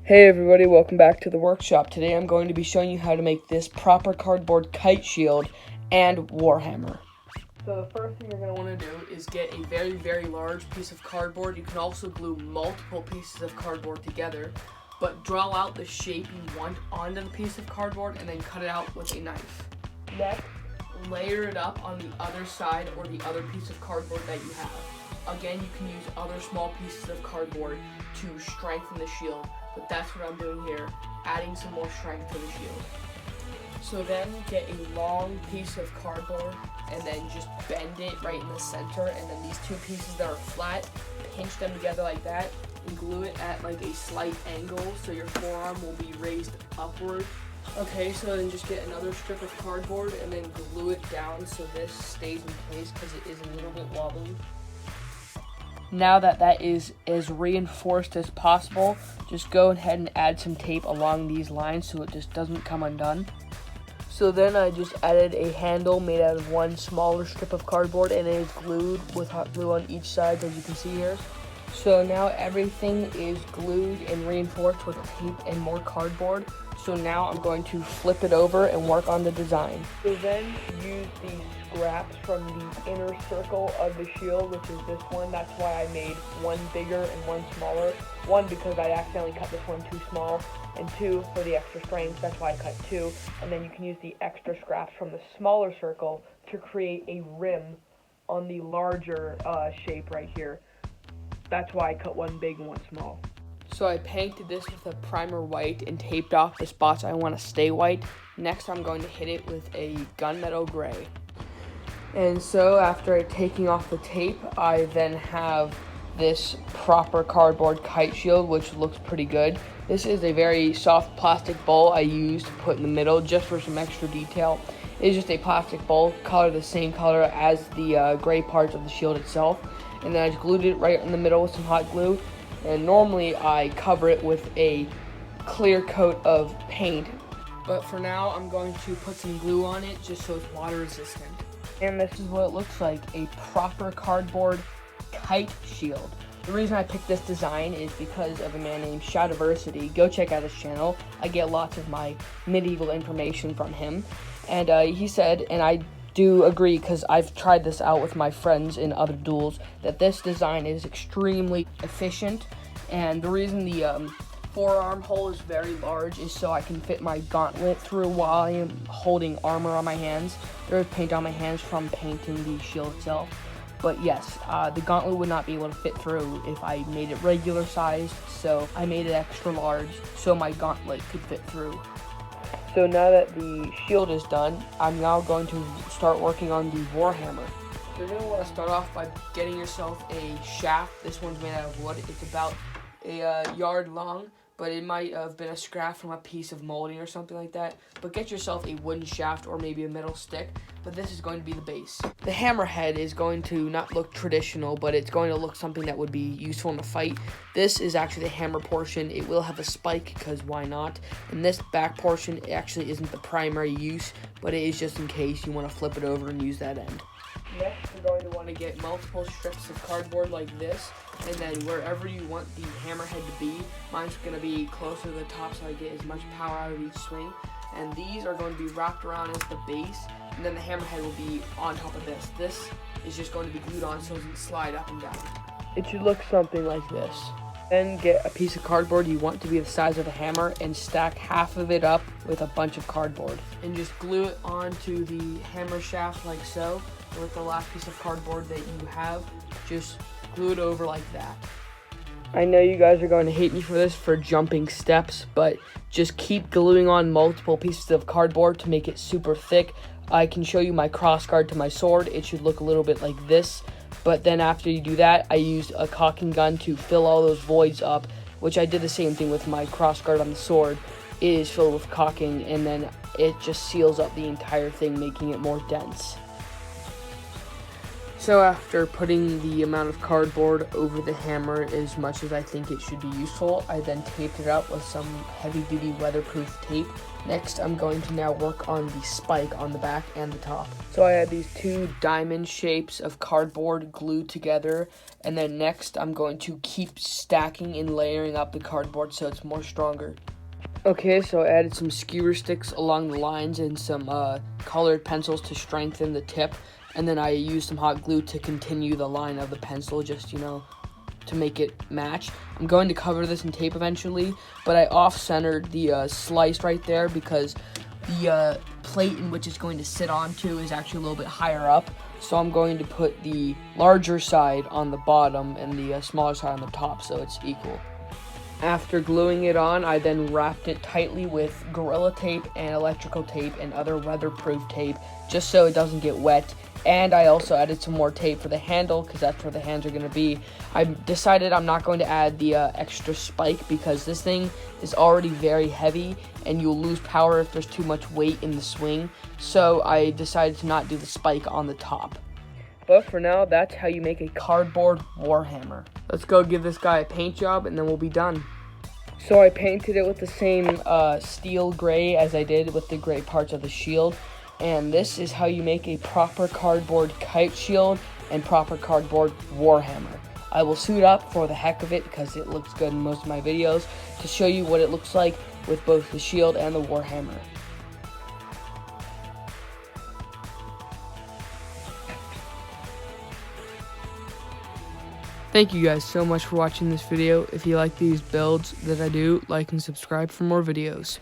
Hey everybody, welcome back to the workshop. Today I'm going to be showing you how to make this proper cardboard kite shield and warhammer. So the first thing you're going to want to do is get a very large piece of cardboard. You can also glue multiple pieces of cardboard together, but draw out the shape you want onto the piece of cardboard and then cut it out with a knife. Next, layer it up on the other side or the other piece of cardboard that you have. Again, you can use other small pieces of cardboard to strengthen the shield, but that's what I'm doing here, adding some more strength to the shield. So then get a long piece of cardboard and then just bend it right in the center, and then these two pieces that are flat, pinch them together like that and glue it at like a slight angle so your forearm will be raised upward. Okay, so then just get another strip of cardboard and then glue it down so this stays in place because it is a little bit wobbly. Now that is as reinforced as possible, just go ahead and add some tape along these lines so it just doesn't come undone. So then I just added a handle made out of one smaller strip of cardboard, and it is glued with hot glue on each side, as you can see here. So now everything is glued and reinforced with tape and more cardboard. So now I'm going to flip it over and work on the design. So then use the scraps from the inner circle of the shield, which is this one. That's why I made one bigger and one smaller. One, because I accidentally cut this one too small, and two, for the extra strength, that's why I cut two. And then you can use the extra scraps from the smaller circle to create a rim on the larger shape right here. That's why I cut one big and one small. So I painted this with a primer white and taped off the spots I want to stay white. Next I'm going to hit it with a gunmetal gray. And so after taking off the tape, I then have this proper cardboard kite shield, which looks pretty good. This is a very soft plastic bowl I used to put in the middle just for some extra detail. It's just a plastic bowl, color the same color as the gray parts of the shield itself. And then I just glued it right in the middle with some hot glue. And normally I cover it with a clear coat of paint, but for now I'm going to put some glue on it just so it's water resistant. And this is what it looks like, a proper cardboard kite shield. The reason I picked this design is because of a man named Shadiversity. Go check out his channel. I get lots of my medieval information from him. And he said, and I do agree because I've tried this out with my friends in other duels, that this design is extremely efficient. And the reason the forearm hole is very large is so I can fit my gauntlet through while I am holding armor on my hands. There is paint on my hands from painting the shield itself. But yes, the gauntlet would not be able to fit through if I made it regular sized, so I made it extra large so my gauntlet could fit through. So now that the shield is done, I'm now going to start working on the warhammer. You're going to want to start off by getting yourself a shaft. This one's made out of wood. It's about a yard long, but it might have been a scrap from a piece of molding or something like that. But get yourself a wooden shaft or maybe a metal stick, but this is going to be the base. The hammerhead is going to not look traditional, but it's going to look something that would be useful in a fight. This is actually the hammer portion. It will have a spike because why not? And this back portion actually isn't the primary use, but it is just in case you want to flip it over and use that end. Next, you're going to want to get multiple strips of cardboard like this, and then wherever you want the hammerhead to be, mine's going to be closer to the top so I get as much power out of each swing. And these are going to be wrapped around as the base, and then the hammerhead will be on top of this. This is just going to be glued on so it doesn't slide up and down. It should look something like this. Then get a piece of cardboard you want to be the size of a hammer and stack half of it up with a bunch of cardboard. And just glue it onto the hammer shaft like so. With the last piece of cardboard that you have, just glue it over like that. I know you guys are going to hate me for this, for jumping steps, but just keep gluing on multiple pieces of cardboard to make it super thick. I can show you my crossguard to my sword. It should look a little bit like this, but then after you do that, I used a caulking gun to fill all those voids up, which I did the same thing with my crossguard on the sword. It is filled with caulking, and then it just seals up the entire thing, making it more dense. So after putting the amount of cardboard over the hammer as much as I think it should be useful, I then taped it up with some heavy-duty weatherproof tape. Next, I'm going to now work on the spike on the back and the top. So I had these two diamond shapes of cardboard glued together, and then next I'm going to keep stacking and layering up the cardboard so it's more stronger. Okay, so I added some skewer sticks along the lines and some colored pencils to strengthen the tip. And then I used some hot glue to continue the line of the pencil, just, to make it match. I'm going to cover this in tape eventually, but I off-centered the slice right there because the plate in which it's going to sit onto is actually a little bit higher up. So I'm going to put the larger side on the bottom and the smaller side on the top so it's equal. After gluing it on, I then wrapped it tightly with Gorilla Tape and electrical tape and other weatherproof tape just so it doesn't get wet. And I also added some more tape for the handle because that's where the hands are going to be. I decided I'm not going to add the extra spike because this thing is already very heavy and you'll lose power if there's too much weight in the swing. So I decided to not do the spike on the top. But for now, that's how you make a cardboard warhammer. Let's go give this guy a paint job and then we'll be done. So I painted it with the same steel gray as I did with the gray parts of the shield. And this is how you make a proper cardboard kite shield and proper cardboard warhammer. I will suit up for the heck of it because it looks good in most of my videos to show you what it looks like with both the shield and the warhammer. Thank you guys so much for watching this video. If you like these builds that I do, like and subscribe for more videos.